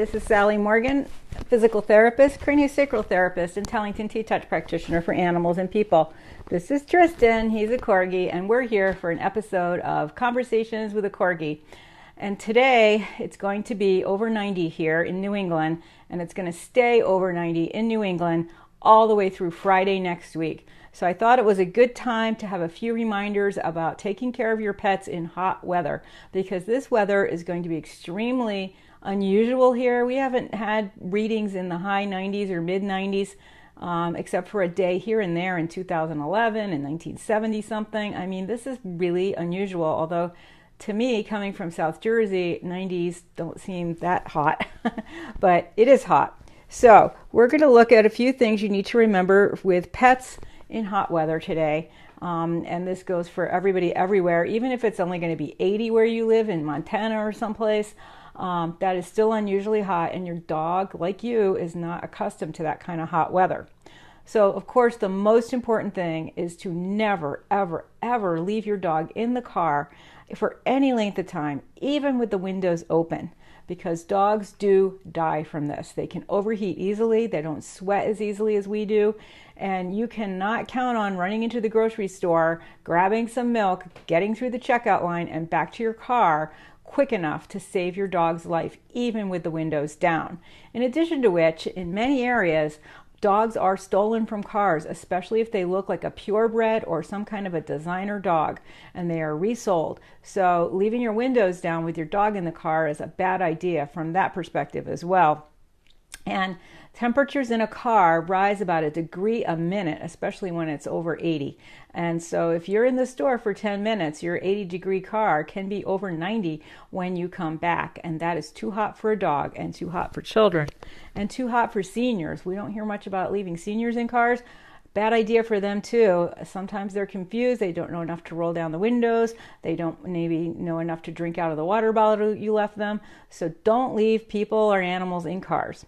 this is Sally Morgan, physical therapist, craniosacral therapist, and Tellington T-Touch practitioner for animals and people. This is Tristan, he's a Corgi, and we're here for an episode of Conversations with a Corgi. And today, it's going to be over 90 here in New England, and it's going to stay over 90 in New England all the way through Friday next week. So I thought it was a good time to have a few reminders about taking care of your pets in hot weather, because this weather is going to be extremely unusual here. We haven't had readings in the high 90s or mid 90s, except for a day here and there in 2011 and 1970 something. I mean, this is really unusual, although to me, coming from South Jersey, 90s don't seem that hot, but it is hot. So we're going to look at a few things you need to remember with pets in hot weather today. And this goes for everybody everywhere, even if it's only going to be 80 where you live in Montana or someplace. That is still unusually hot, and your dog, like you, is not accustomed to that kind of hot weather. So, of course, the most important thing is to never, ever, ever leave your dog in the car for any length of time, even with the windows open, because dogs do die from this. They can overheat easily. They don't sweat as easily as we do. And you cannot count on running into the grocery store, grabbing some milk, getting through the checkout line, and back to your car quick enough to save your dog's life, even with the windows down. In addition to which, in many areas, dogs are stolen from cars, especially if they look like a purebred or some kind of a designer dog, and they are resold. So leaving your windows down with your dog in the car is a bad idea from that perspective as well. And temperatures in a car rise about a degree a minute, especially when it's over 80. And so if you're in the store for 10 minutes, your 80-degree car can be over 90 when you come back. And that is too hot for a dog, and too hot for children, and too hot for seniors. We don't hear much about leaving seniors in cars. Bad idea for them too. Sometimes they're confused. They don't know enough to roll down the windows. They don't maybe know enough to drink out of the water bottle you left them. So don't leave people or animals in cars.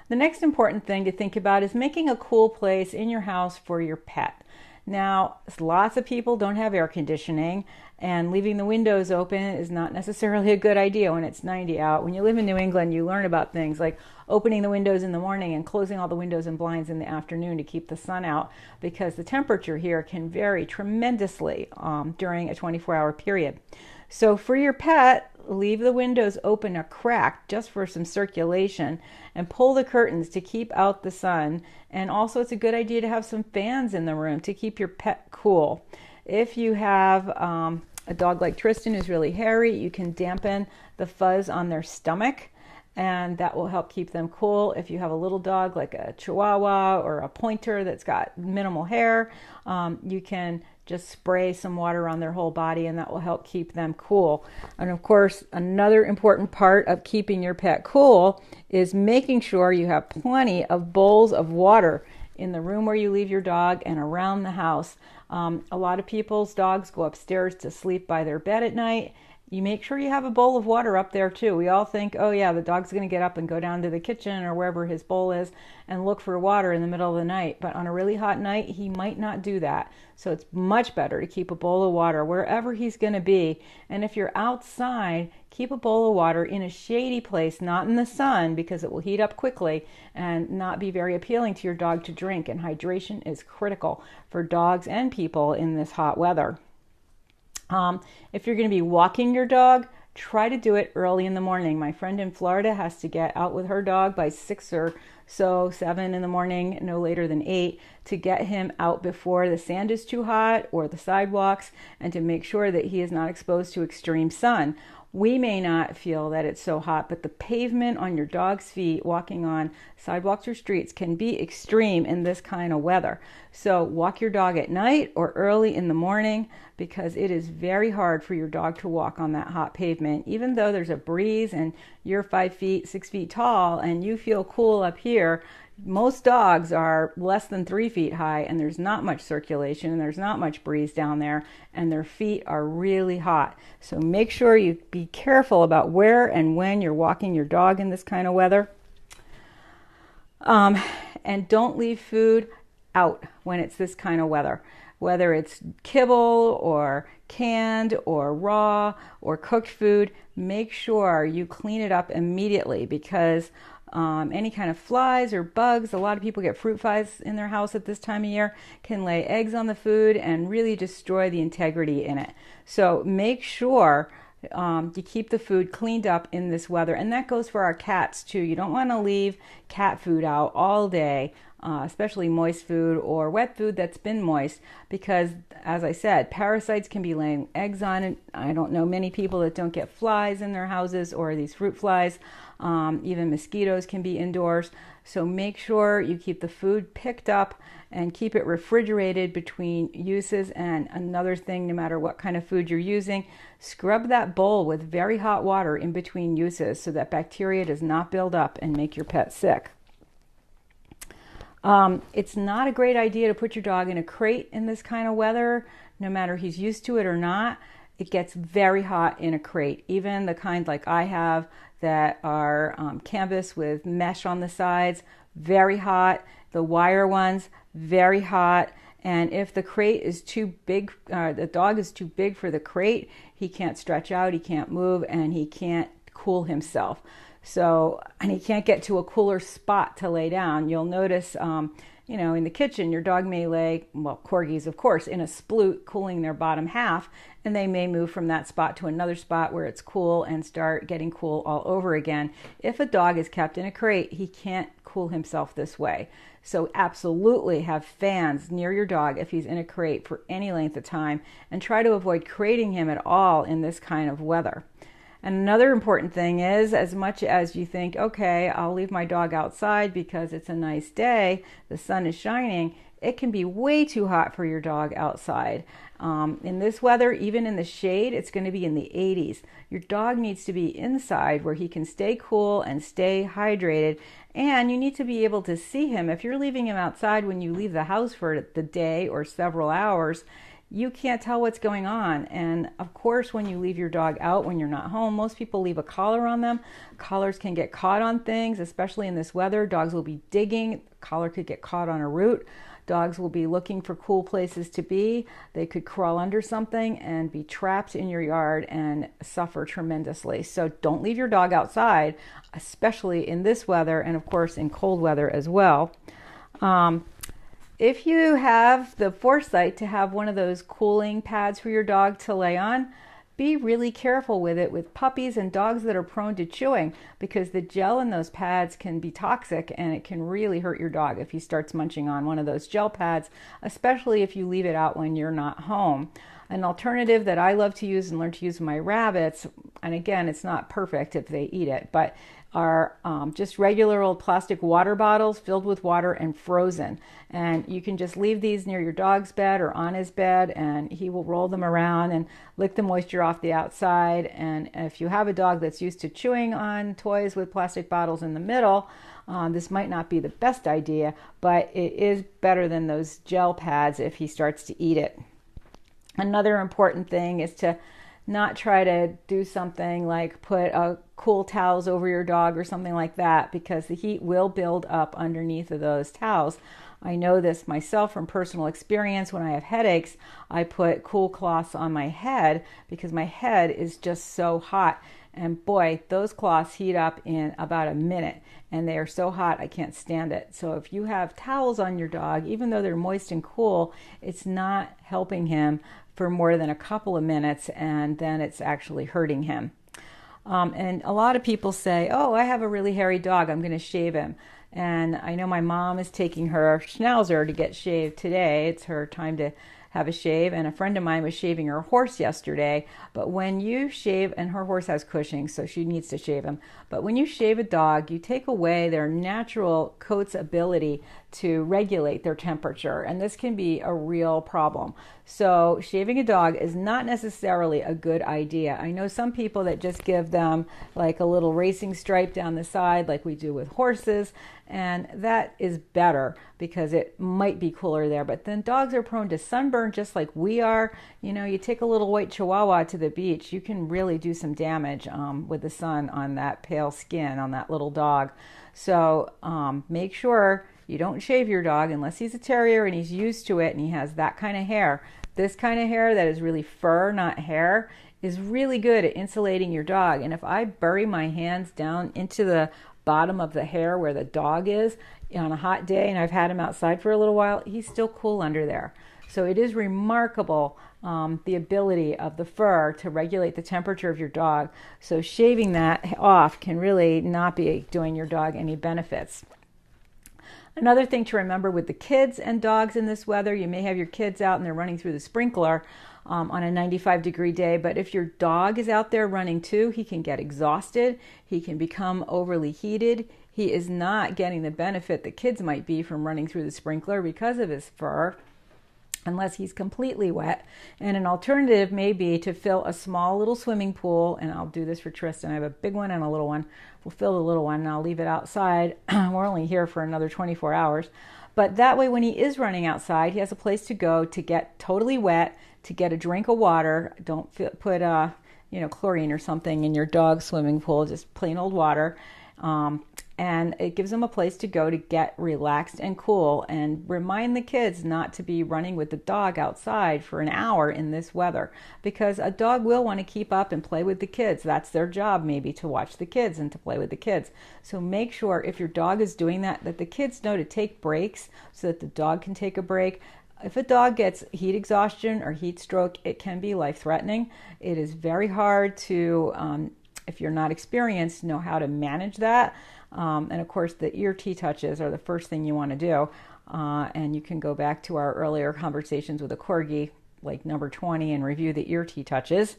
The next important thing to think about is making a cool place in your house for your pet. Now, lots of people don't have air conditioning, and leaving the windows open is not necessarily a good idea when it's 90 out. When you live in New England, you learn about things like opening the windows in the morning and closing all the windows and blinds in the afternoon to keep the sun out, because the temperature here can vary tremendously during a 24-hour period. So for your pet, leave the windows open a crack just for some circulation, and pull the curtains to keep out the sun. And also, it's a good idea to have some fans in the room to keep your pet cool. If you have a dog like Tristan who's really hairy, you can dampen the fuzz on their stomach, and that will help keep them cool. If you have a little dog like a Chihuahua or a Pointer that's got minimal hair, you can just spray some water on their whole body, and that will help keep them cool. And of course, another important part of keeping your pet cool is making sure you have plenty of bowls of water in the room where you leave your dog and around the house. A lot of people's dogs go upstairs to sleep by their bed at night. You make sure you have a bowl of water up there too. We all think, oh yeah, the dog's going to get up and go down to the kitchen or wherever his bowl is and look for water in the middle of the night. But on a really hot night, he might not do that. So it's much better to keep a bowl of water wherever he's going to be. And if you're outside, keep a bowl of water in a shady place, not in the sun, because it will heat up quickly and not be very appealing to your dog to drink. And hydration is critical for dogs and people in this hot weather. If you're going to be walking your dog, try to do it early in the morning. My friend in Florida has to get out with her dog by 6 or so, 7 in the morning, no later than 8, to get him out before the sand is too hot or the sidewalks, and to make sure that he is not exposed to extreme sun. We may not feel that it's so hot, but the pavement on your dog's feet walking on sidewalks or streets can be extreme in this kind of weather. So walk your dog at night or early in the morning, because it is very hard for your dog to walk on that hot pavement. Even though there's a breeze and you're 5 feet, 6 feet tall and you feel cool up here, most dogs are less than 3 feet high, and there's not much circulation and there's not much breeze down there, and their feet are really hot. So make sure you be careful about where and when you're walking your dog in this kind of weather. And don't leave food out when it's this kind of weather. whether it's kibble or canned or raw or cooked food, make sure you clean it up immediately, because any kind of flies or bugs, a lot of people get fruit flies in their house at this time of year, can lay eggs on the food and really destroy the integrity in it. So make sure you keep the food cleaned up in this weather. And that goes for our cats too. You don't want to leave cat food out all day, especially moist food or wet food that's been moist, because as I said, parasites can be laying eggs on it. I don't know many people that don't get flies in their houses, or these fruit flies. Even mosquitoes can be indoors. So make sure you keep the food picked up and keep it refrigerated between uses. And another thing, no matter what kind of food you're using, scrub that bowl with very hot water in between uses so that bacteria does not build up and make your pet sick. It's not a great idea to put your dog in a crate in this kind of weather, no matter he's used to it or not. It gets very hot in a crate, even the kind like I have that are canvas with mesh on the sides, very hot. The wire ones, very hot. And if the crate is too big, the dog is too big for the crate, he can't stretch out, he can't move, and he can't cool himself. So, and he can't get to a cooler spot to lay down. You'll notice, in the kitchen, your dog may lay, well, Corgis, of course, in a sploot, cooling their bottom half, and they may move from that spot to another spot where it's cool and start getting cool all over again. If a dog is kept in a crate, he can't cool himself this way. So absolutely have fans near your dog if he's in a crate for any length of time, and try to avoid crating him at all in this kind of weather. And another important thing is, as much as you think, okay, I'll leave my dog outside because it's a nice day, the sun is shining, it can be way too hot for your dog outside. In this weather, even in the shade, it's going to be in the 80s. Your dog needs to be inside where he can stay cool and stay hydrated. And you need to be able to see him. If you're leaving him outside when you leave the house for the day or several hours, you can't tell what's going on. And of course, when you leave your dog out when you're not home, most people leave a collar on them. Collars can get caught on things, especially in this weather. Dogs will be digging. Collar could get caught on a root. Dogs will be looking for cool places to be. They could crawl under something and be trapped in your yard and suffer tremendously. So don't leave your dog outside, especially in this weather, and of course in cold weather as well. If you have the foresight to have one of those cooling pads for your dog to lay on, be really careful with it with puppies and dogs that are prone to chewing, because the gel in those pads can be toxic and it can really hurt your dog if he starts munching on one of those gel pads, especially if you leave it out when you're not home. An alternative that I love to use and learn to use with my rabbits, and again, it's not perfect if they eat it, but are just regular old plastic water bottles filled with water and frozen. And you can just leave these near your dog's bed or on his bed, and he will roll them around and lick the moisture off the outside. And if you have a dog that's used to chewing on toys with plastic bottles in the middle, this might not be the best idea, but it is better than those gel pads if he starts to eat it. Another important thing is to not try to do something like put cool towels over your dog or something like that, because the heat will build up underneath of those towels. I know this myself from personal experience. When I have headaches, I put cool cloths on my head because my head is just so hot. And boy, those cloths heat up in about a minute, and they are so hot I can't stand it. So if you have towels on your dog, even though they're moist and cool, it's not helping him for more than a couple of minutes, and then it's actually hurting him. And a lot of people say, oh, I have a really hairy dog, I'm going to shave him. And I know my mom is taking her schnauzer to get shaved today. It's her time to have a shave, and a friend of mine was shaving her horse yesterday. But when you shave, and her horse has Cushing, so she needs to shave him, but when you shave a dog, you take away their natural coat's ability to regulate their temperature, and this can be a real problem. So shaving a dog is not necessarily a good idea. I know some people that just give them like a little racing stripe down the side like we do with horses, and that is better because it might be cooler there. But then dogs are prone to sunburn just like we are. You know, you take a little white Chihuahua to the beach, you can really do some damage with the sun on that pale skin on that little dog. So make sure You don't shave your dog unless he's a terrier and he's used to it and he has that kind of hair. This kind of hair that is really fur, not hair, is really good at insulating your dog. And if I bury my hands down into the bottom of the hair where the dog is on a hot day, and I've had him outside for a little while, he's still cool under there. So it is remarkable, the ability of the fur to regulate the temperature of your dog. So shaving that off can really not be doing your dog any benefits. Another thing to remember with the kids and dogs in this weather, you may have your kids out and they're running through the sprinkler on a 95-degree day, but if your dog is out there running too, he can get exhausted, he can become overly heated. He is not getting the benefit that kids might be from running through the sprinkler because of his fur, unless he's completely wet. And an alternative may be to fill a small little swimming pool, and I'll do this for Tristan. I have a big one and a little one. We'll fill the little one and I'll leave it outside. We're only here for another 24 hours. But that way, when he is running outside, he has a place to go to get totally wet, to get a drink of water. Don't put chlorine or something in your dog's swimming pool, just plain old water. And it gives them a place to go to get relaxed and cool. And remind the kids not to be running with the dog outside for an hour in this weather, because a dog will want to keep up and play with the kids. That's their job, maybe, to watch the kids and to play with the kids. So make sure if your dog is doing that, that the kids know to take breaks so that the dog can take a break. If a dog gets heat exhaustion or heat stroke, it can be life-threatening. It is very hard to, if you're not experienced, know how to manage that. And of course, the ear T-touches are the first thing you want to do. And you can go back to our earlier conversations with a Corgi, like number 20, and review the ear T-touches.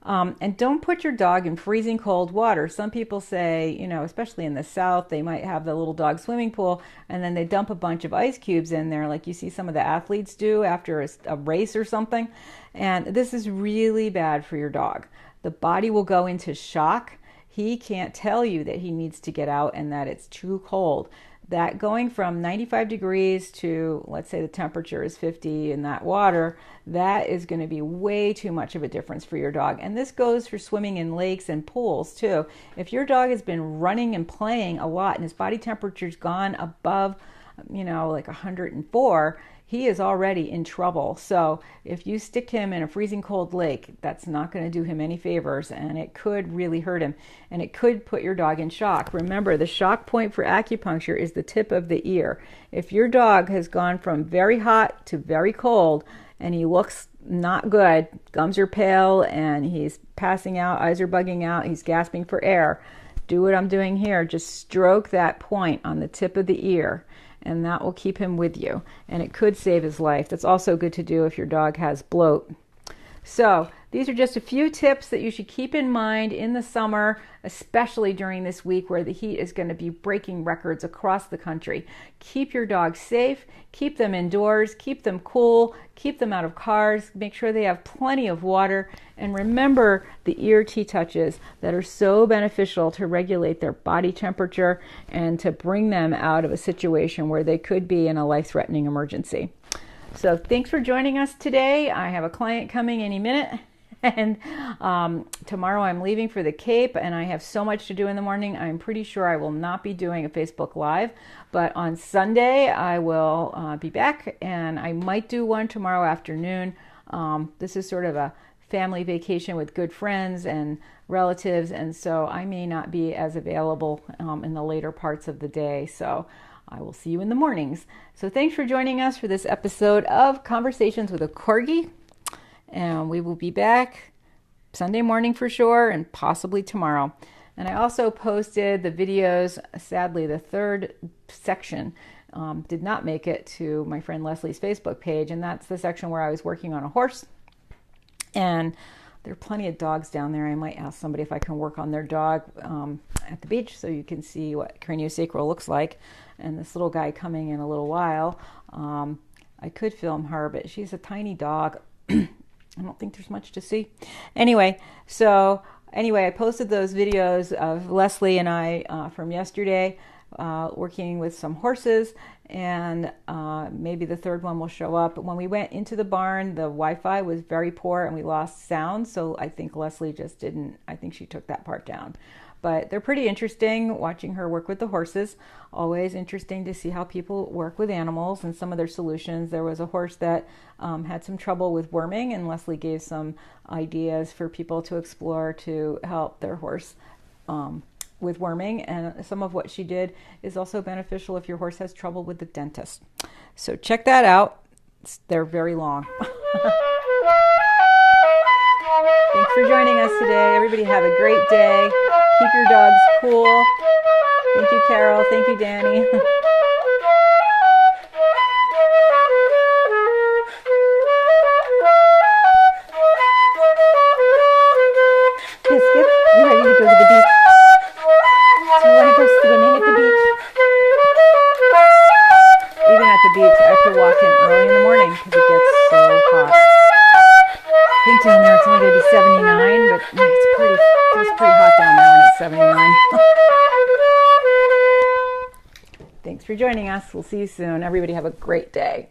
And don't put your dog in freezing cold water. Some people say, especially in the South, they might have the little dog swimming pool and then they dump a bunch of ice cubes in there, like you see some of the athletes do after a race or something. And this is really bad for your dog. The body will go into shock. He can't tell you that he needs to get out and that it's too cold. That going from 95 degrees to, let's say the temperature is 50 in that water, that is going to be way too much of a difference for your dog. And this goes for swimming in lakes and pools too. If your dog has been running and playing a lot and his body temperature's gone above, like 104, he is already in trouble. So if you stick him in a freezing cold lake, that's not going to do him any favors, and it could really hurt him, and it could put your dog in shock. Remember, the shock point for acupuncture is the tip of the ear. If your dog has gone from very hot to very cold and he looks not good, gums are pale and he's passing out, eyes are bugging out, he's gasping for air, do what I'm doing here. Just stroke that point on the tip of the ear, and that will keep him with you, and it could save his life. That's also good to do if your dog has bloat. So these are just a few tips that you should keep in mind in the summer, especially during this week where the heat is going to be breaking records across the country. Keep your dog safe, keep them indoors, keep them cool, keep them out of cars, make sure they have plenty of water, and remember the ear T-touches that are so beneficial to regulate their body temperature and to bring them out of a situation where they could be in a life-threatening emergency. So thanks for joining us today. I have a client coming any minute, and tomorrow I'm leaving for the Cape, and I have so much to do in the morning. I'm pretty sure I will not be doing a Facebook Live, but on Sunday I will be back, and I might do one tomorrow afternoon. This is sort of a family vacation with good friends and relatives, and so I may not be as available in the later parts of the day. So I will see you in the mornings. So thanks for joining us for this episode of Conversations with a Corgi. And we will be back Sunday morning for sure, and possibly tomorrow. And I also posted the videos. Sadly, the third section did not make it to my friend Leslie's Facebook page. And that's the section where I was working on a horse. And there are plenty of dogs down there. I might ask somebody if I can work on their dog at the beach so you can see what craniosacral looks like. And this little guy coming in a little while. I could film her, but she's a tiny dog. I don't think there's much to see. Anyway, I posted those videos of Leslie and I from yesterday working with some horses, and maybe the third one will show up. But when we went into the barn, the Wi-Fi was very poor and we lost sound, so I think Leslie just didn't, I think she took that part down. But they're pretty interesting watching her work with the horses. Always interesting to see how people work with animals and some of their solutions. There was a horse that had some trouble with worming, and Leslie gave some ideas for people to explore to help their horse with worming. And some of what she did is also beneficial if your horse has trouble with the dentist. So check that out. They're very long. Thanks for joining us today. Everybody have a great day. Keep your dogs cool. Thank you, Carol. Thank you, Danny. Biscuit, you ready to go to the beach? Do you want to go swimming at the beach? Even at the beach, I have to walk in early in the morning because it gets so hot. I think down there it's only going to be 79, but it feels pretty hot down there when it's 79. Thanks for joining us. We'll see you soon. Everybody have a great day.